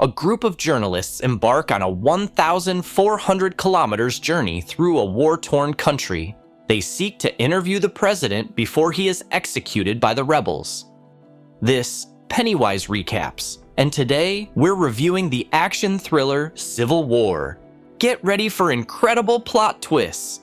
a group of journalists embark on a 1,400 kilometers journey through a war-torn country. They seek to interview the president before he is executed by the rebels. This Pennywise recaps, and today we're reviewing the action thriller Civil War. Get ready for incredible plot twists.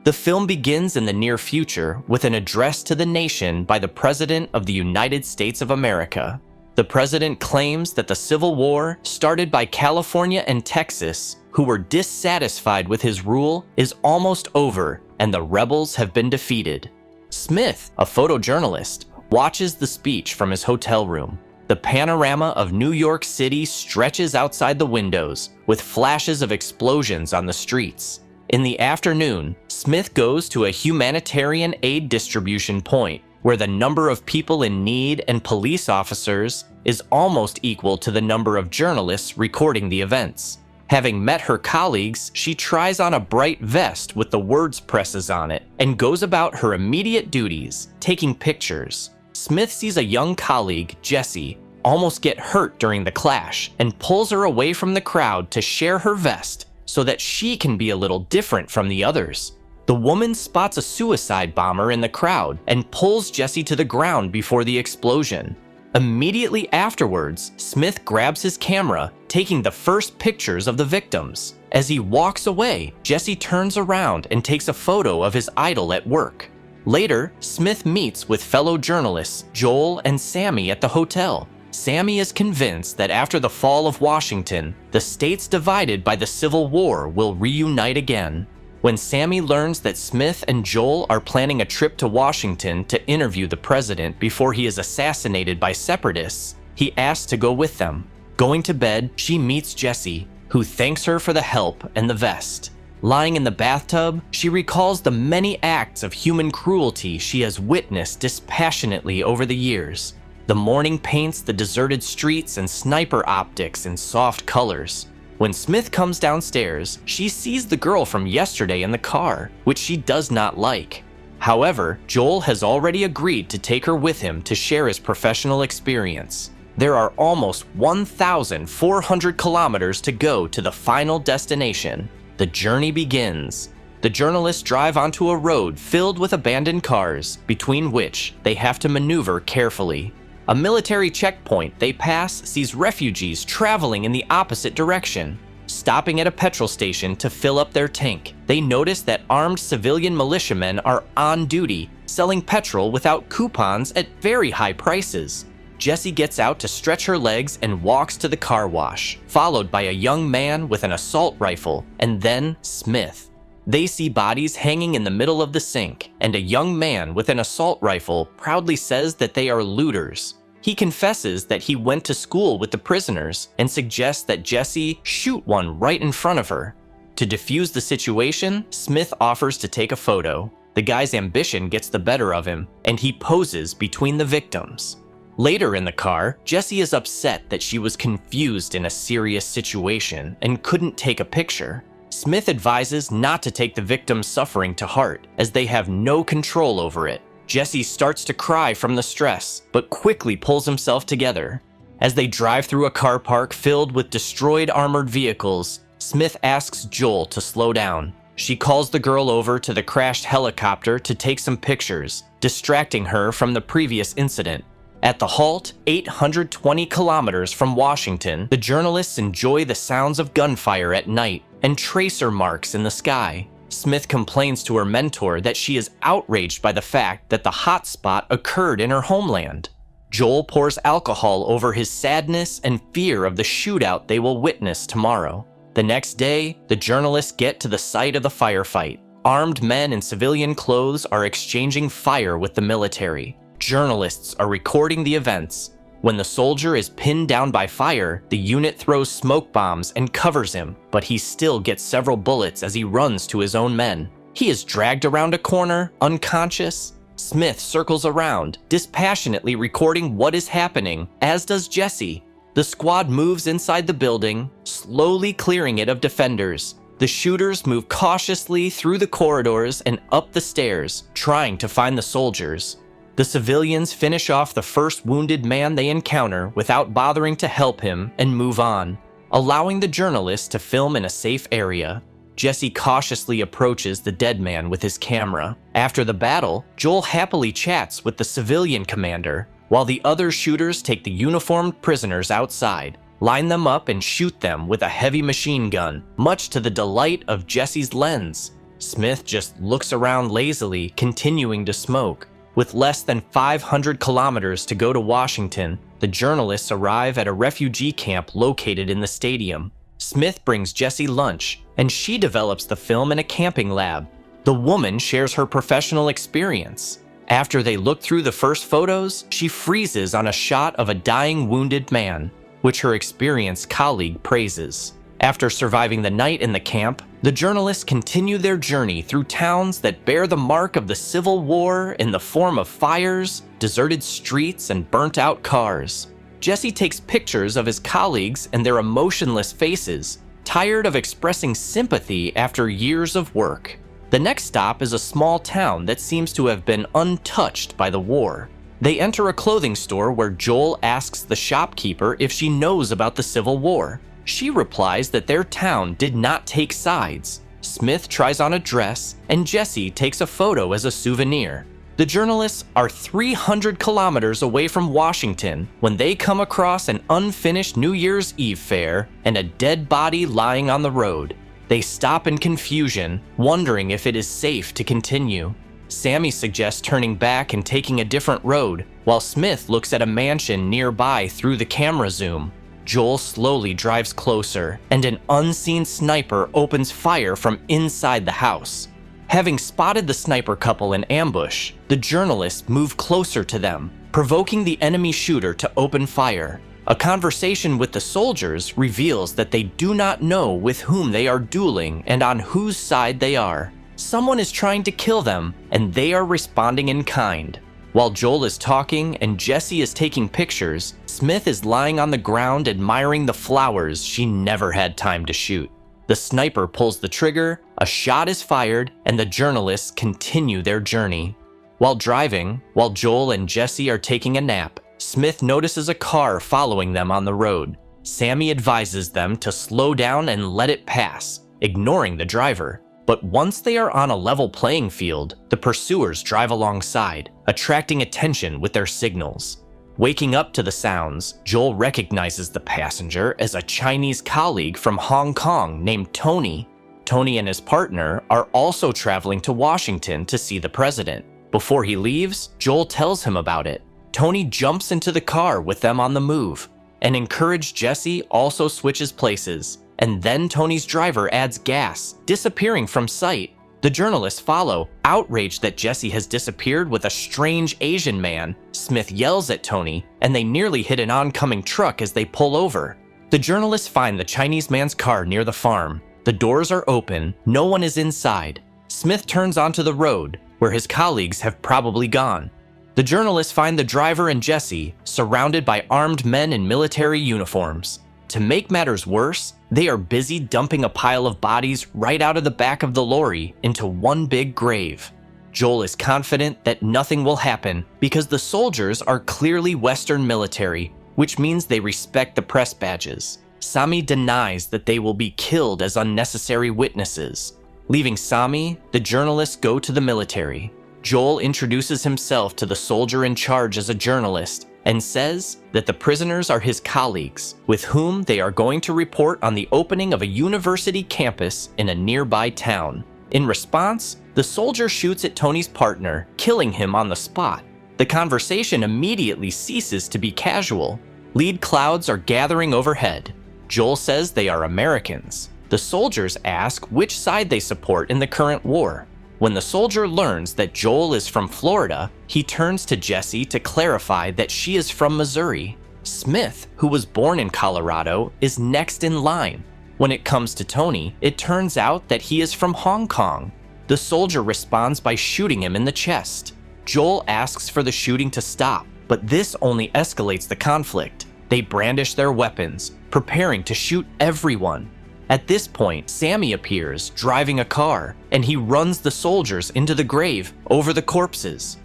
The film begins in the near future with an address to the nation by the President of the United States of America. The president claims that the Civil War, started by California and Texas, who were dissatisfied with his rule, is almost over and the rebels have been defeated. Smith, a photojournalist, watches the speech from his hotel room. The panorama of New York City stretches outside the windows, with flashes of explosions on the streets. In the afternoon, Smith goes to a humanitarian aid distribution point, where the number of people in need and police officers is almost equal to the number of journalists recording the events. Having met her colleagues, she tries on a bright vest with the words presses on it and goes about her immediate duties, taking pictures. Smith sees a young colleague, Jessie, almost get hurt during the clash and pulls her away from the crowd to share her vest so that she can be a little different from the others. The woman spots a suicide bomber in the crowd and pulls Jessie to the ground before the explosion. Immediately afterwards, Smith grabs his camera, taking the first pictures of the victims. As he walks away, Jessie turns around and takes a photo of his idol at work. Later, Smith meets with fellow journalists Joel and Sammy at the hotel. Sammy is convinced that after the fall of Washington, the states divided by the Civil War will reunite again. When Sammy learns that Smith and Joel are planning a trip to Washington to interview the president before he is assassinated by separatists, he asks to go with them. Going to bed, she meets Jessie, who thanks her for the help and the vest. Lying in the bathtub, she recalls the many acts of human cruelty she has witnessed dispassionately over the years. The morning paints the deserted streets and sniper optics in soft colors. When Smith comes downstairs, she sees the girl from yesterday in the car, which she does not like. However, Joel has already agreed to take her with him to share his professional experience. There are almost 1,400 kilometers to go to the final destination. The journey begins. The journalists drive onto a road filled with abandoned cars, between which they have to maneuver carefully. A military checkpoint they pass sees refugees traveling in the opposite direction. Stopping at a petrol station to fill up their tank, they notice that armed civilian militiamen are on duty, selling petrol without coupons at very high prices. Jessie gets out to stretch her legs and walks to the car wash, followed by a young man with an assault rifle, and then Smith. They see bodies hanging in the middle of the sink, and a young man with an assault rifle proudly says that they are looters. He confesses that he went to school with the prisoners and suggests that Jessie shoot one right in front of her. To defuse the situation, Smith offers to take a photo. The guy's ambition gets the better of him, and he poses between the victims. Later in the car, Jessie is upset that she was confused in a serious situation and couldn't take a picture. Smith advises not to take the victim's suffering to heart, as they have no control over it. Jessie starts to cry from the stress, but quickly pulls himself together. As they drive through a car park filled with destroyed armored vehicles, Smith asks Joel to slow down. She calls the girl over to the crashed helicopter to take some pictures, distracting her from the previous incident. At the halt, 820 kilometers from Washington, the journalists enjoy the sounds of gunfire at night and tracer marks in the sky. Smith complains to her mentor that she is outraged by the fact that the hot spot occurred in her homeland. Joel pours alcohol over his sadness and fear of the shootout they will witness tomorrow. The next day, the journalists get to the site of the firefight. Armed men in civilian clothes are exchanging fire with the military. Journalists are recording the events. When the soldier is pinned down by fire, the unit throws smoke bombs and covers him, but he still gets several bullets as he runs to his own men. He is dragged around a corner, unconscious. Smith circles around, dispassionately recording what is happening, as does Jessie. The squad moves inside the building, slowly clearing it of defenders. The shooters move cautiously through the corridors and up the stairs, trying to find the soldiers. The civilians finish off the first wounded man they encounter without bothering to help him and move on, allowing the journalist to film in a safe area. Jesse cautiously approaches the dead man with his camera. After the battle, Joel happily chats with the civilian commander, while the other shooters take the uniformed prisoners outside, line them up and shoot them with a heavy machine gun, much to the delight of Jesse's lens. Smith just looks around lazily, continuing to smoke. With less than 500 kilometers to go to Washington, the journalists arrive at a refugee camp located in the stadium. Smith brings Jesse lunch, and she develops the film in a camping lab. The woman shares her professional experience. After they look through the first photos, she freezes on a shot of a dying wounded man, which her experienced colleague praises. After surviving the night in the camp, the journalists continue their journey through towns that bear the mark of the Civil War in the form of fires, deserted streets, and burnt-out cars. Jesse takes pictures of his colleagues and their emotionless faces, tired of expressing sympathy after years of work. The next stop is a small town that seems to have been untouched by the war. They enter a clothing store where Joel asks the shopkeeper if she knows about the Civil War. She replies that their town did not take sides. Smith tries on a dress, and Jesse takes a photo as a souvenir. The journalists are 300 kilometers away from Washington when they come across an unfinished New Year's Eve fair and a dead body lying on the road. They stop in confusion, wondering if it is safe to continue. Sammy suggests turning back and taking a different road, while Smith looks at a mansion nearby through the camera zoom. Joel slowly drives closer, and an unseen sniper opens fire from inside the house. Having spotted the sniper couple in ambush, the journalists move closer to them, provoking the enemy shooter to open fire. A conversation with the soldiers reveals that they do not know with whom they are dueling and on whose side they are. Someone is trying to kill them, and they are responding in kind. While Joel is talking and Jesse is taking pictures, Smith is lying on the ground admiring the flowers she never had time to shoot. The sniper pulls the trigger, a shot is fired, and the journalists continue their journey. While driving, while Joel and Jesse are taking a nap, Smith notices a car following them on the road. Sammy advises them to slow down and let it pass, ignoring the driver. But once they are on a level playing field, the pursuers drive alongside, attracting attention with their signals. Waking up to the sounds, Joel recognizes the passenger as a Chinese colleague from Hong Kong named Tony. Tony and his partner are also traveling to Washington to see the president. Before he leaves, Joel tells him about it. Tony jumps into the car with them on the move. An encouraged Jesse also switches places, and then Tony's driver adds gas, disappearing from sight. The journalists follow, outraged that Jesse has disappeared with a strange Asian man. Smith yells at Tony, and they nearly hit an oncoming truck as they pull over. The journalists find the Chinese man's car near the farm. The doors are open, no one is inside. Smith turns onto the road, where his colleagues have probably gone. The journalists find the driver and Jesse surrounded by armed men in military uniforms. To make matters worse, they are busy dumping a pile of bodies right out of the back of the lorry into one big grave. Joel is confident that nothing will happen because the soldiers are clearly Western military, which means they respect the press badges. Sami denies that they will be killed as unnecessary witnesses. Leaving Sami, the journalists go to the military. Joel introduces himself to the soldier in charge as a journalist and says that the prisoners are his colleagues, with whom they are going to report on the opening of a university campus in a nearby town. In response, the soldier shoots at Tony's partner, killing him on the spot. The conversation immediately ceases to be casual. Lead clouds are gathering overhead. Joel says they are Americans. The soldiers ask which side they support in the current war. When the soldier learns that Joel is from Florida, he turns to Jesse to clarify that she is from Missouri. Smith, who was born in Colorado, is next in line. When it comes to Tony, it turns out that he is from Hong Kong. The soldier responds by shooting him in the chest. Joel asks for the shooting to stop, but this only escalates the conflict. They brandish their weapons, preparing to shoot everyone. At this point, Sami appears, driving a car, and he runs the soldiers into the grave over the corpses.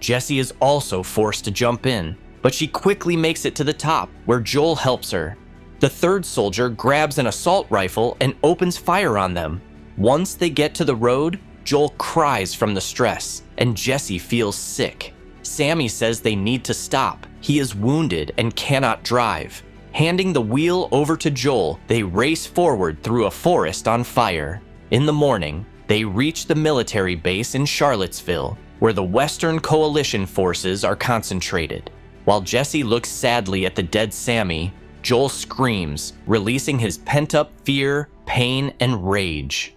Jessie is also forced to jump in, but she quickly makes it to the top, where Joel helps her. The third soldier grabs an assault rifle and opens fire on them. Once they get to the road, Joel cries from the stress, and Jessie feels sick. Sammy says they need to stop. He is wounded and cannot drive. Handing the wheel over to Joel, they race forward through a forest on fire. In the morning, they reach the military base in Charlottesville, where the Western Coalition forces are concentrated. While Jessie looks sadly at the dead Sammy, Joel screams, releasing his pent-up fear, pain, and rage.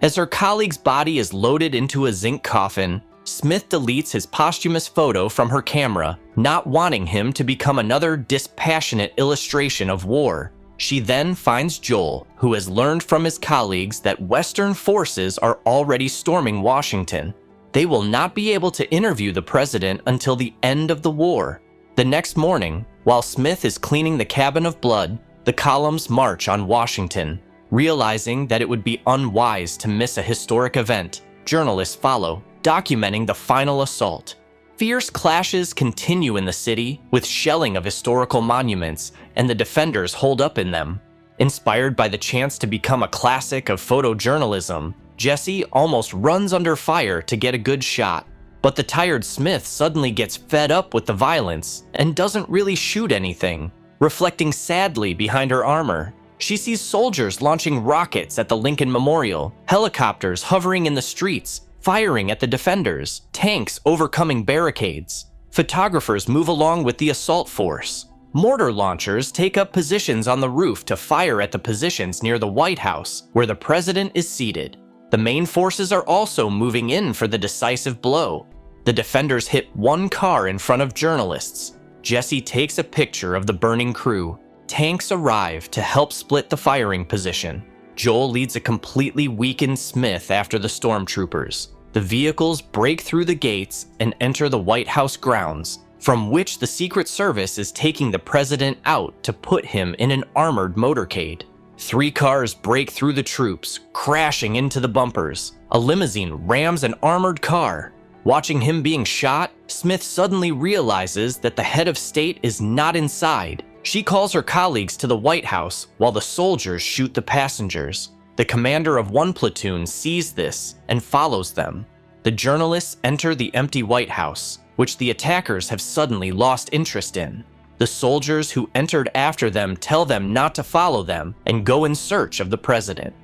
As her colleague's body is loaded into a zinc coffin, Smith deletes his posthumous photo from her camera, not wanting him to become another dispassionate illustration of war. She then finds Joel, who has learned from his colleagues that Western forces are already storming Washington. They will not be able to interview the president until the end of the war. The next morning, while Smith is cleaning the cabin of blood, the columns march on Washington. Realizing that it would be unwise to miss a historic event, journalists follow, documenting the final assault. Fierce clashes continue in the city, with shelling of historical monuments, and the defenders holed up in them. Inspired by the chance to become a classic of photojournalism, Jessie almost runs under fire to get a good shot. But the tired Smith suddenly gets fed up with the violence and doesn't really shoot anything, reflecting sadly behind her armor. She sees soldiers launching rockets at the Lincoln Memorial, helicopters hovering in the streets, firing at the defenders, tanks overcoming barricades. Photographers move along with the assault force. Mortar launchers take up positions on the roof to fire at the positions near the White House, where the president is seated. The main forces are also moving in for the decisive blow. The defenders hit one car in front of journalists. Jessie takes a picture of the burning crew. Tanks arrive to help split the firing position. Joel leads a completely weakened Smith after the stormtroopers. The vehicles break through the gates and enter the White House grounds, from which the Secret Service is taking the president out to put him in an armored motorcade. 3 cars break through the troops, crashing into the bumpers. A limousine rams an armored car. Watching him being shot, Smith suddenly realizes that the head of state is not inside. She calls her colleagues to the White House while the soldiers shoot the passengers. The commander of one platoon sees this and follows them. The journalists enter the empty White House, which the attackers have suddenly lost interest in. The soldiers who entered after them tell them not to follow them and go in search of the president.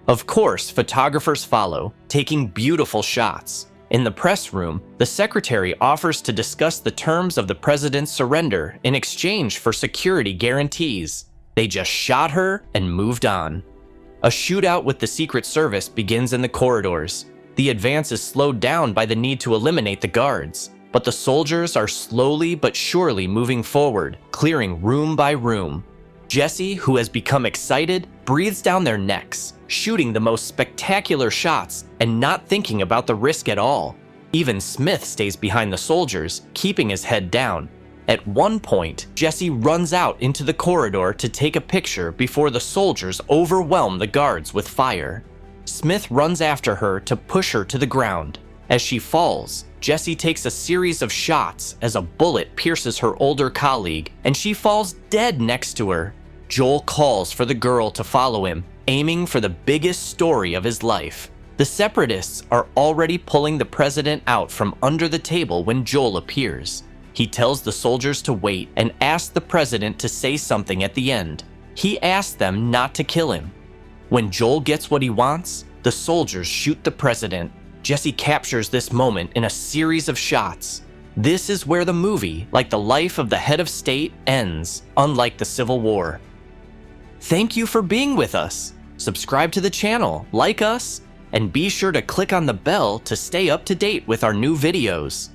Of course, photographers follow, taking beautiful shots. In the press room, the secretary offers to discuss the terms of the president's surrender in exchange for security guarantees. They just shot her and moved on. A shootout with the Secret Service begins in the corridors. The advance is slowed down by the need to eliminate the guards, but the soldiers are slowly but surely moving forward, clearing room by room. Jessie, who has become excited, breathes down their necks, shooting the most spectacular shots and not thinking about the risk at all. Even Smith stays behind the soldiers, keeping his head down. At one point, Jessie runs out into the corridor to take a picture before the soldiers overwhelm the guards with fire. Smith runs after her to push her to the ground. As she falls, Jessie takes a series of shots as a bullet pierces her older colleague, and she falls dead next to her. Joel calls for the girl to follow him, aiming for the biggest story of his life. The separatists are already pulling the president out from under the table when Joel appears. He tells the soldiers to wait and asks the president to say something at the end. He asks them not to kill him. When Joel gets what he wants, the soldiers shoot the president. Jessie captures this moment in a series of shots. This is where the movie, like the life of the head of state, ends, unlike the Civil War. Thank you for being with us. Subscribe to the channel, like us, and be sure to click on the bell to stay up to date with our new videos.